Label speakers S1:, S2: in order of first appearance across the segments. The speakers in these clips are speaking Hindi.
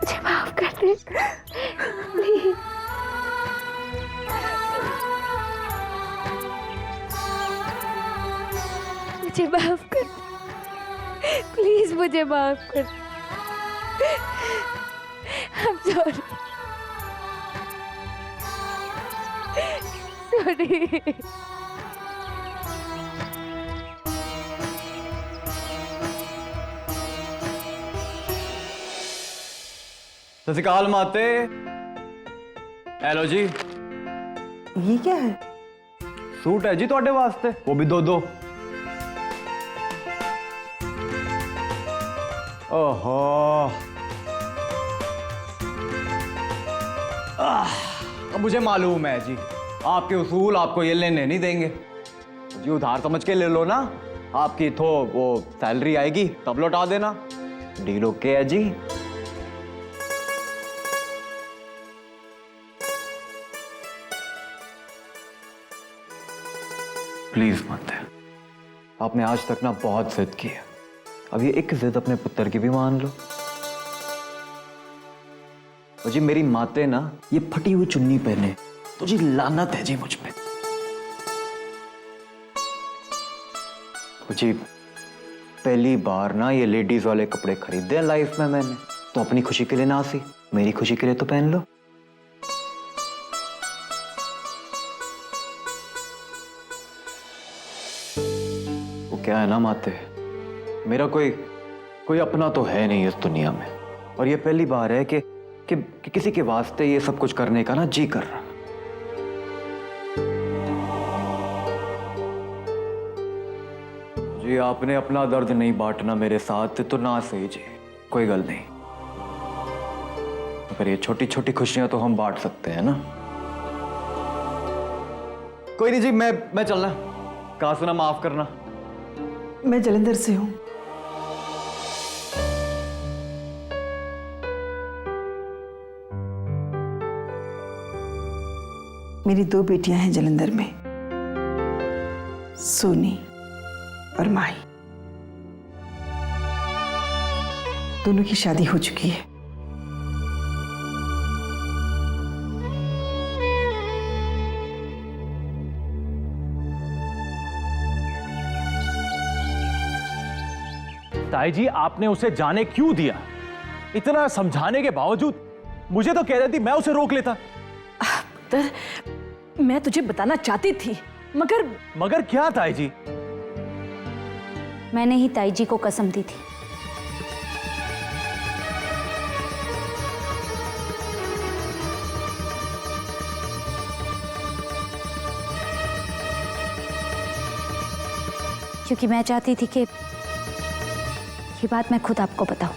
S1: मुझे माफ कर दे प्लीज। मुझे माफ कर प्लीज, मुझे माफ कर। I'm sorry। Sorry।
S2: सत श्री अकाल माते। हेलो जी।
S3: ये क्या है?
S2: सूट है जी ਤੁਹਾਡੇ वास्ते, वो भी दो दो। ओहो, अब मुझे मालूम है जी, आपके उसूल आपको ये लेने नहीं देंगे जी। उधार समझ के ले लो ना, आपकी तो वो सैलरी आएगी तब लौटा देना। डील ओके है जी। प्लीज मत है, आपने आज तक ना बहुत जिद की है, अब ये एक जिद अपने पुत्र की भी मान लो। और जी मेरी माते ना ये फटी हुई चुन्नी पहने तो जी लानत है जी मुझ पे। जी पहली बार ना ये लेडीज वाले कपड़े खरीदे हैं लाइफ में मैंने, तो अपनी खुशी के लिए ना सी, मेरी खुशी के लिए तो पहन लो। क्या है ना माते, मेरा कोई अपना तो है नहीं इस दुनिया में, और ये पहली बार है कि किसी के वास्ते ये सब कुछ करने का ना जी कर रहा। जी आपने अपना दर्द नहीं बांटना मेरे साथ तो ना सही जी, कोई गल नहीं, मगर ये छोटी छोटी खुशियां तो हम बांट सकते हैं ना। कोई नहीं जी, मैं चलना। कहा सुना माफ करना।
S3: मैं जलंधर से हूं। मेरी दो बेटियां हैं जलंधर में, सोनी और माही। दोनों की शादी हो चुकी है।
S4: ताई जी आपने उसे जाने क्यों दिया? इतना समझाने के बावजूद मुझे तो कह रही थी मैं उसे रोक लेता।
S5: पुत्र, मैं तुझे बताना चाहती थी
S4: मगर क्या ताई जी?
S1: मैंने ही ताई जी को कसम दी थी। क्योंकि मैं चाहती थी कि ये बात मैं खुद आपको बताऊं।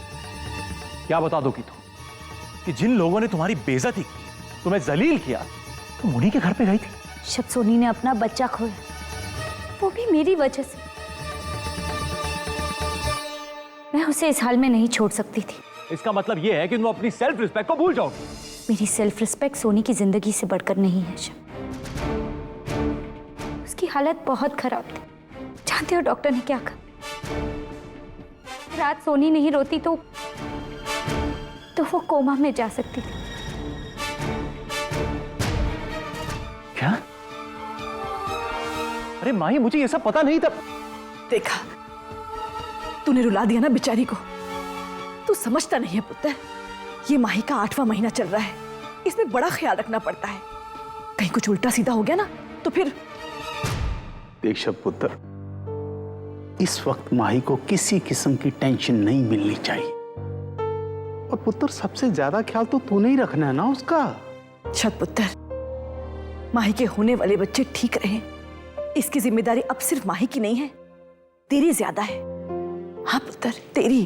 S4: क्या बता दोगी तुम कि जिन लोगों ने तुम्हारी बेइज्जती की, तुम्हें जलील किया, तुम उन्हीं के घर पे गई थी?
S1: जब सोनी ने अपना बच्चा खोया, वो भी मेरी वजह से, मैं उसे इस हाल में नहीं छोड़ सकती थी।
S4: इसका मतलब यह है कि तुम अपनी सेल्फ रिस्पेक्ट को भूल जाओगी।
S1: मेरी सेल्फ रिस्पेक्ट सोनी की जिंदगी से बढ़कर नहीं है शम। उसकी हालत बहुत खराब थी। जानते हो डॉक्टर ने क्या कहा? रात सोनी नहीं रोती तो वो कोमा में जा सकती थी।
S4: क्या? अरे माही, मुझे ये सब पता नहीं था।
S5: देखा, तूने रुला दिया ना बेचारी को। तू समझता नहीं है पुत्र, ये माही का 8वां महीना चल रहा है, इसमें बड़ा ख्याल रखना पड़ता है। कहीं कुछ उल्टा सीधा हो गया ना तो फिर।
S6: देख पुत्र, इस वक्त माही को किसी किस्म की टेंशन नहीं मिलनी चाहिए, और पुत्र सबसे ज्यादा ख्याल तो तूने ही रखना है ना उसका।
S5: छत पुत्र, माही के होने वाले बच्चे ठीक रहे, इसकी जिम्मेदारी अब सिर्फ माही की नहीं है, तेरी ज्यादा है। हाँ पुत्र, तेरी।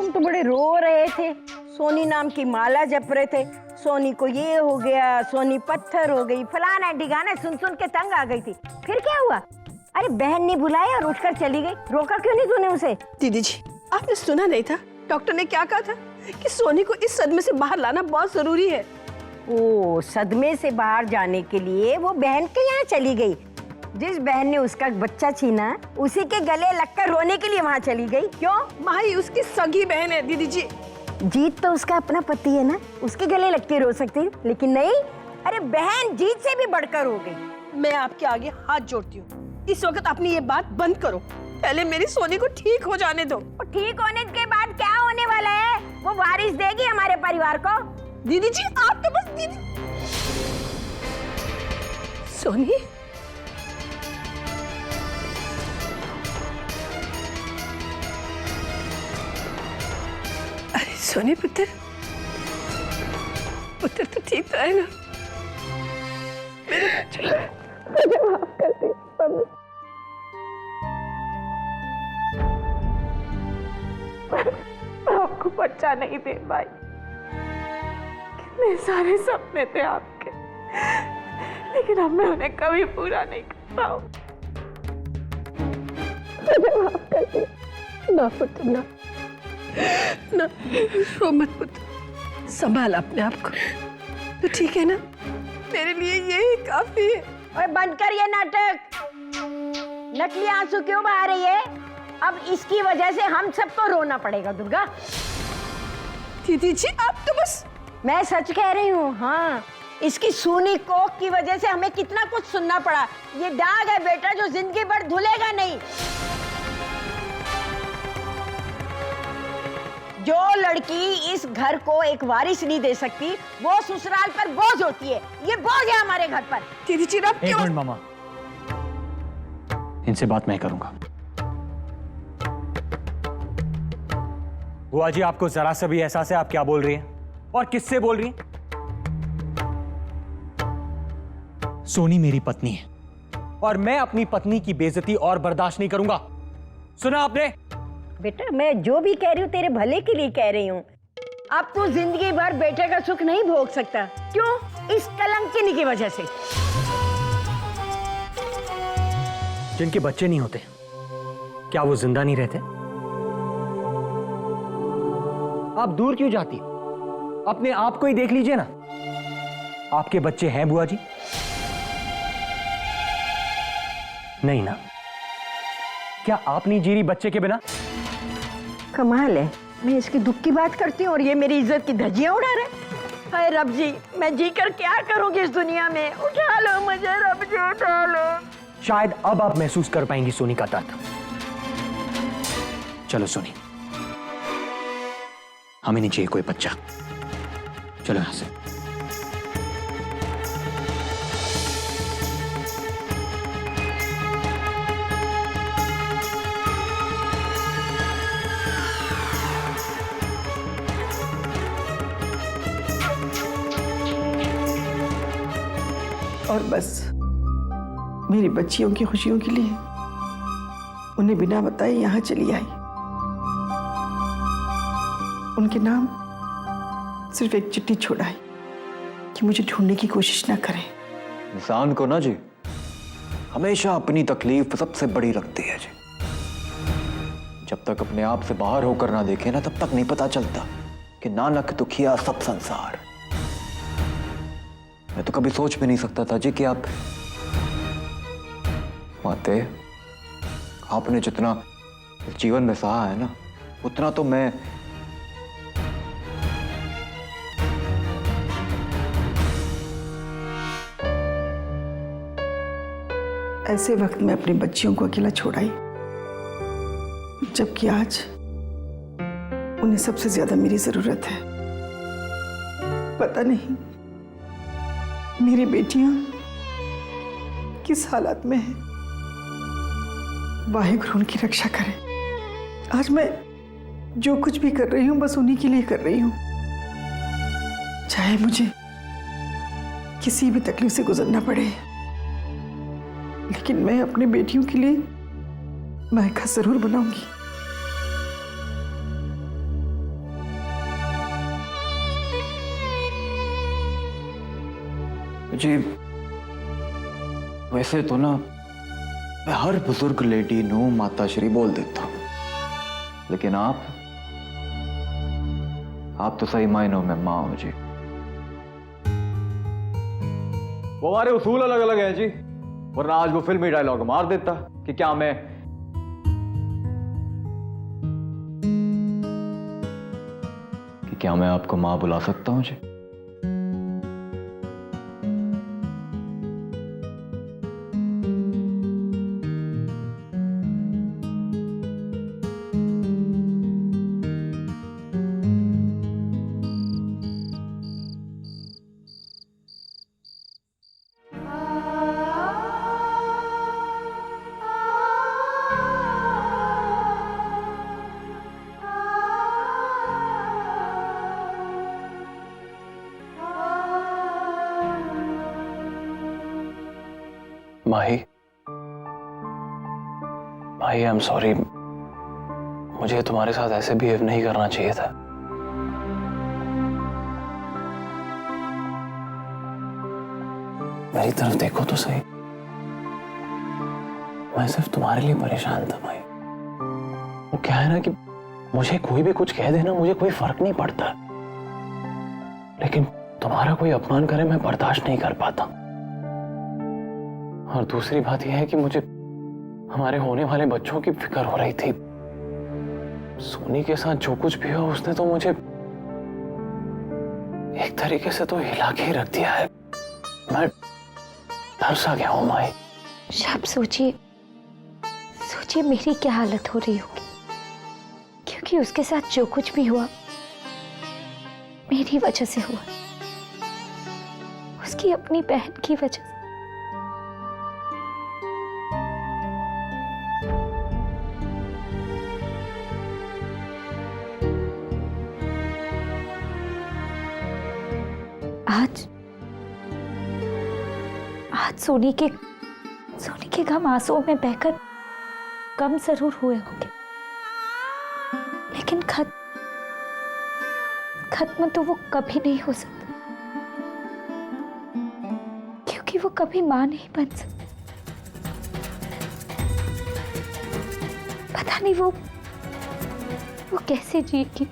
S7: तुम तो बड़े रो रहे थे, सोनी नाम की माला जप रहे थे। सोनी को ये हो गया, सोनी पत्थर हो गई, फलाना ढिकाना सुन सुन के तंग आ गई थी। फिर क्या हुआ? अरे बहन ने बुलाया और उठकर चली गई। रोका क्यों नहीं तूने उसे?
S5: दीदी जी, आपने सुना नहीं था डॉक्टर ने क्या कहा था कि सोनी को इस सदमे से बाहर लाना बहुत जरूरी है।
S7: ओ, सदमे से बाहर जाने के लिए वो बहन के यहाँ चली गई। जिस बहन ने उसका बच्चा छीना, उसी के गले लगकर रोने के लिए वहाँ चली गई। क्यों?
S5: माही उसकी सगी बहन है दीदी जी।
S7: जीत तो उसका अपना पति है ना, उसके गले लग के रो सकती, लेकिन नहीं। अरे बहन जीत से भी बढ़कर हो गई।
S5: मैं आपके आगे हाथ जोड़ती हूँ, इस वक्त अपनी ये बात बंद करो। पहले मेरी सोनी को ठीक हो जाने दो।
S7: और ठीक होने के बाद क्या होने वाला है? वो वारिस देगी हमारे परिवार को।
S5: दीदी जी आप तो बस दीदी। सोनी, अरे सोनी पुत्र, पुत्र तो ठीक तो है ना? मेरे मुझे माफ कर दी मम्मी।
S8: आपको बच्चा नहीं दे पाई। कितने सारे सपने थे आपके, लेकिन अब मैं उन्हें कभी पूरा नहीं कर पाऊं।
S5: मुझे माफ कर दे ना पुत्र, ना ना, रो मत पुत्र, संभाल अपने आप को। तो ठीक है ना? मेरे लिए यही काफी है।
S7: और बंद कर ये नाटक। नकली आंसू क्यों बहा रही है? अब इसकी वजह से हम सबको रोना पड़ेगा दुर्गा।
S5: दीदी जी आप तो बस।
S7: मैं सच कह रही हूँ। हाँ, इसकी सूनी कोख की वजह से हमें कितना कुछ सुनना पड़ा। ये दाग है बेटा जो जिंदगी भर धुलेगा नहीं। जो लड़की इस घर को एक वारिस नहीं दे सकती, वो ससुराल पर बोझ होती है। ये बोझ है हमारे घर पर।
S5: दीदी जी आप
S4: एक
S5: क्यों?
S4: मिनट मामा, इनसे बात मैं करूंगा। बुआ जी, आपको जरा सा भी एहसास है आप क्या बोल रही हैं और किससे बोल रही हैं? सोनी मेरी पत्नी है और मैं अपनी पत्नी की बेइज्जती और बर्दाश्त नहीं करूंगा। सुना आपने?
S7: बेटा मैं जो भी कह रही हूँ तेरे भले के लिए कह रही हूँ। अब तू जिंदगी भर बेटे का सुख नहीं भोग सकता। क्यों? इस कलंकिनी की वजह से।
S4: जिनके बच्चे नहीं होते, क्या वो जिंदा नहीं रहते? आप दूर क्यों जाती? अपने आप को ही देख लीजिए ना। आपके बच्चे हैं बुआ जी? नहीं ना? क्या आप नहीं जी रही बच्चे के बिना?
S7: कमाल है, मैं इसकी दुख की बात करती हूँ और ये मेरी इज्जत की धज्जियां उड़ा रहे। हाय रब जी, मैं जी कर क्या करूंगी इस दुनिया में? उठा लो मुझे रब जी, उठा लो।
S4: शायद अब आप महसूस कर पाएंगी सोनी का दर्द। चलो सोनी, हमें नहीं चाहिए कोई बच्चा। चलो यहां से।
S3: और बस मेरी बच्चियों की खुशियों के लिए उन्हें बिना बताए यहाँ चली आई। उनके नाम सिर्फ एक चिट्ठी छोड़ाई कि मुझे ढूंढने की कोशिश ना करें।
S2: इंसान को ना जी हमेशा अपनी तकलीफ सबसे बड़ी लगती है जी। जब तक अपने आप से बाहर होकर ना देखे ना, तब तक नहीं पता चलता कि नानक दुखिया सब संसार। मैं तो कभी सोच भी नहीं सकता था जी कि आप माते, आपने जितना इस जीवन में सहा है ना, उतना तो मैं
S3: ऐसे वक्त में अपनी बच्चियों को अकेला छोड़ आई, जबकि आज उन्हें सबसे ज्यादा मेरी जरूरत है। पता नहीं मेरी बेटियां किस हालत में हैं। वाहिगुरु उनकी रक्षा करे। आज मैं जो कुछ भी कर रही हूं बस उन्हीं के लिए कर रही हूं, चाहे मुझे किसी भी तकलीफ से गुजरना पड़े, लेकिन मैं अपनी बेटियों के लिए मायका जरूर बनाऊंगी।
S2: जी वैसे तो ना मैं हर बुजुर्ग लेडी नो माता श्री बोल देता हूं, लेकिन आप तो सही मायनों में मां हो जी। वो हमारे उसूल अलग अलग हैं जी, वरना आज वो फिल्मी डायलॉग मार देता कि क्या मैं आपको मां बुला सकता हूं जी?
S9: माही, आई एम सॉरी, मुझे तुम्हारे साथ ऐसे बिहेव नहीं करना चाहिए था। मेरी तरफ देखो तो सही, मैं सिर्फ तुम्हारे लिए परेशान था भाई। वो क्या है ना कि मुझे कोई भी कुछ कह देना, मुझे कोई फर्क नहीं पड़ता, लेकिन तुम्हारा कोई अपमान करे मैं बर्दाश्त नहीं कर पाता। और दूसरी बात यह है कि मुझे हमारे होने वाले बच्चों की फिक्र हो रही थी। सोनी के साथ जो कुछ भी हुआ उसने तो मुझे एक तरीके से तो हिला के ही रख दिया है। मैं डर सा गया हूं माई।
S1: आप सोचिए मेरी क्या हालत हो रही होगी, क्योंकि उसके साथ जो कुछ भी हुआ मेरी वजह से हुआ, उसकी अपनी बहन की वजह से। आज सोनी के गम आंसुओं में बहकर कम जरूर हुए होंगे, लेकिन खत्म तो वो कभी नहीं हो सकता, क्योंकि वो कभी मां नहीं बन सकती। पता नहीं वो कैसे जिएगी,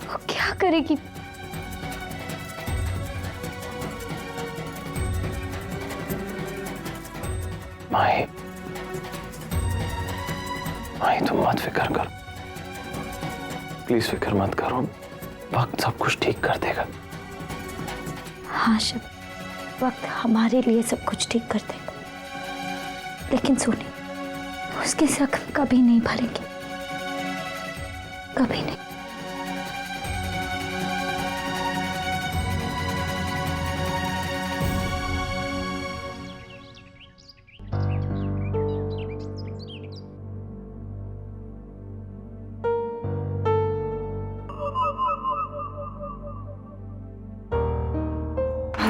S1: वो क्या करेगी।
S9: माही तुम मत फिक्र करो, प्लीज फिक्र मत करो, वक्त सब कुछ ठीक कर देगा।
S1: हाँ शब, वक्त हमारे लिए सब कुछ ठीक कर देगा, लेकिन सोनी उसके जख्म कभी नहीं भरेंगे, कभी नहीं।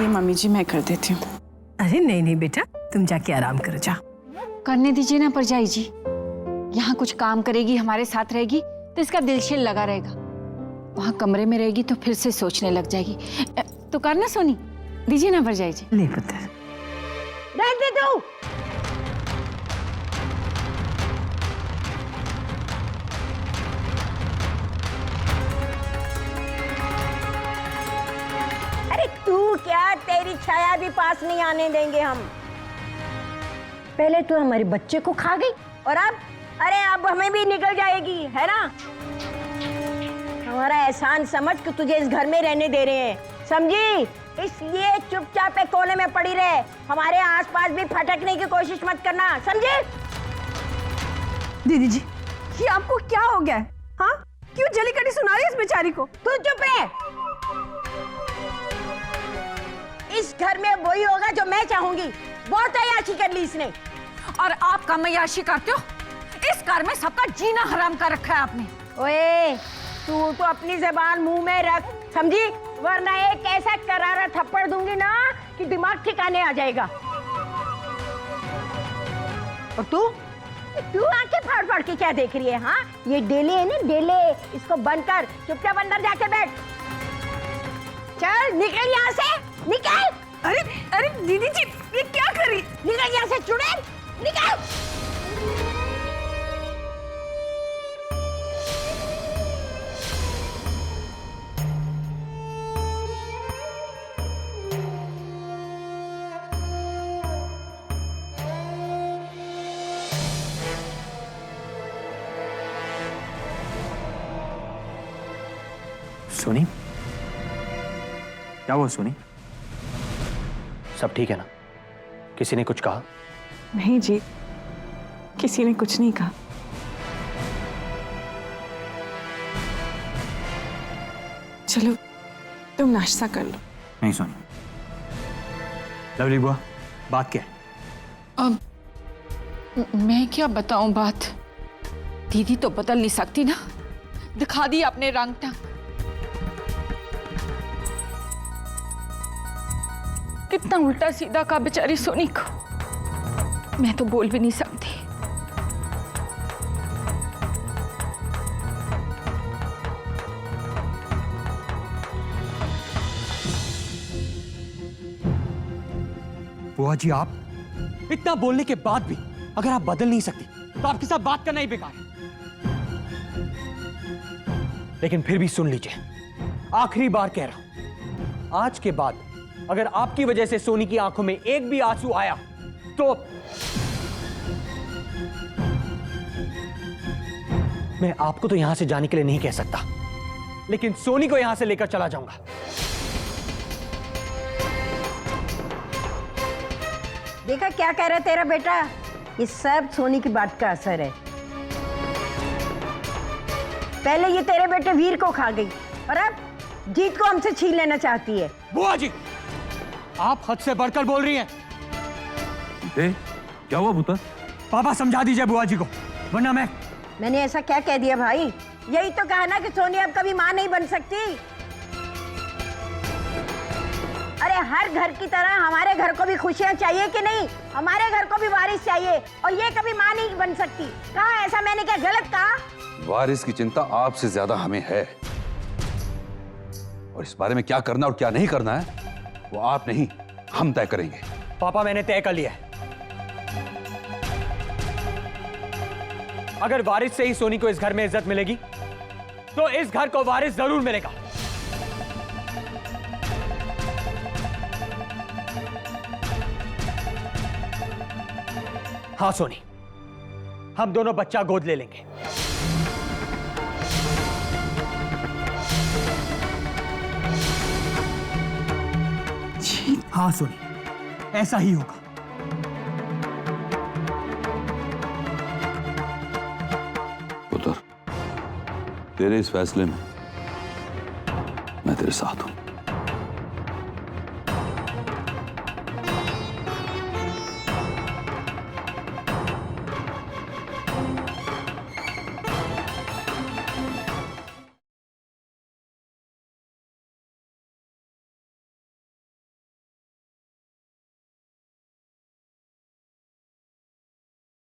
S10: मम्मी जी मैं कर देती हूँ।
S5: अरे नहीं नहीं बेटा, तुम जाके आराम करो, जा।
S10: करने दीजिए ना परजाई जी, यहाँ कुछ काम करेगी, हमारे साथ रहेगी तो इसका दिलशेल लगा रहेगा। वहाँ कमरे में रहेगी तो फिर से सोचने लग जाएगी। तो करना सोनी, दीजिए ना परजाई जी।
S5: ले पुत्र,
S7: दे दो। तू क्या, तेरी छाया भी पास नहीं आने देंगे हम। पहले तू हमारे बच्चे को खा गई और अब हमें भी निकल जाएगी, है ना। हमारा एहसान समझ के तुझे इस घर में रहने दे रहे हैं, समझी। इसलिए चुपचाप एक कोने में पड़ी रहे, हमारे आसपास भी फटकने की कोशिश मत करना, समझे।
S5: दीदी जी ये आपको क्या हो गया है? हाँ, क्यों जली कटी सुना रही इस बेचारी को?
S7: तू चुप रहे। इस घर में वही होगा जो मैं चाहूंगी। बहुत अय्याशी कर ली इसने।
S10: और आप कम अय्याशी करते हो? इस घर में सबका जीना हराम कर रखा है आपने।
S7: ओए, तू तो अपनी जबान मुंह में रख, समझी, वरना एक ऐसा करारा थप्पड़ दूंगी ना कि दिमाग ठिकाने आ जाएगा। और तू आंखें फाड़ फाड़ के क्या देख रही है? हाँ, ये डेले है ना, डेले, इसको बंद कर, चुपचाप अंदर जाके बैठ। चल निकल यहाँ से, निकल।
S5: अरे अरे दीदी जी, ये क्या कर रही?
S7: निकल यहाँ से चुड़ैल, निकल।
S9: सोनी, क्या हुआ सोनी? सब ठीक है ना? किसी ने कुछ कहा?
S8: नहीं जी, किसी ने कुछ नहीं कहा। चलो तुम नाश्ता कर लो।
S9: नहीं सोनी। लवली बुआ, बात क्या है?
S10: अब मैं क्या बताऊं बात? दीदी तो बदल नहीं सकती ना, दिखा दी अपने रंग टंग। कितना उल्टा सीधा का बेचारी सोनी को, मैं तो बोल भी नहीं सकती।
S11: बुआ जी, आप इतना बोलने के बाद भी अगर आप बदल नहीं सकती तो आपके साथ बात करना ही बेकार है। लेकिन फिर भी सुन लीजिए, आखिरी बार कह रहा हूं, आज के बाद अगर आपकी वजह से सोनी की आंखों में एक भी आंसू आया तो मैं आपको तो यहां से जाने के लिए नहीं कह सकता, लेकिन सोनी को यहां से लेकर चला जाऊंगा।
S7: देखा क्या कह रहा है तेरा बेटा? ये सब सोनी की बात का असर है। पहले ये तेरे बेटे वीर को खा गई और अब जीत को हमसे छीन लेना चाहती है।
S11: बुआ जी, आप हद से बढ़कर बोल रही हैं।
S4: क्या हुआ पुत्र?
S11: पापा समझा दीजिए बुआ जी को, वरना
S7: मैंने ऐसा क्या कह दिया भाई? यही तो कहा ना कि सोनी अब कभी मां नहीं बन सकती। अरे हर घर की तरह हमारे घर को भी खुशियां चाहिए कि नहीं? हमारे घर को भी वारिस चाहिए और ये कभी मां नहीं बन सकती। कहा ऐसा मैंने क्या गलत कहा?
S12: वारिस की चिंता आपसे ज्यादा हमें है, और इस बारे में क्या करना और क्या नहीं करना है वो आप नहीं हम तय करेंगे।
S11: पापा मैंने तय कर लिया है, अगर वारिस से ही सोनी को इस घर में इज्जत मिलेगी तो इस घर को वारिस जरूर मिलेगा। हाँ सोनी, हम दोनों बच्चा गोद ले लेंगे। हाँ सोनी, ऐसा ही होगा।
S12: पुत्र, तेरे इस फैसले में मैं तेरे साथ हूं।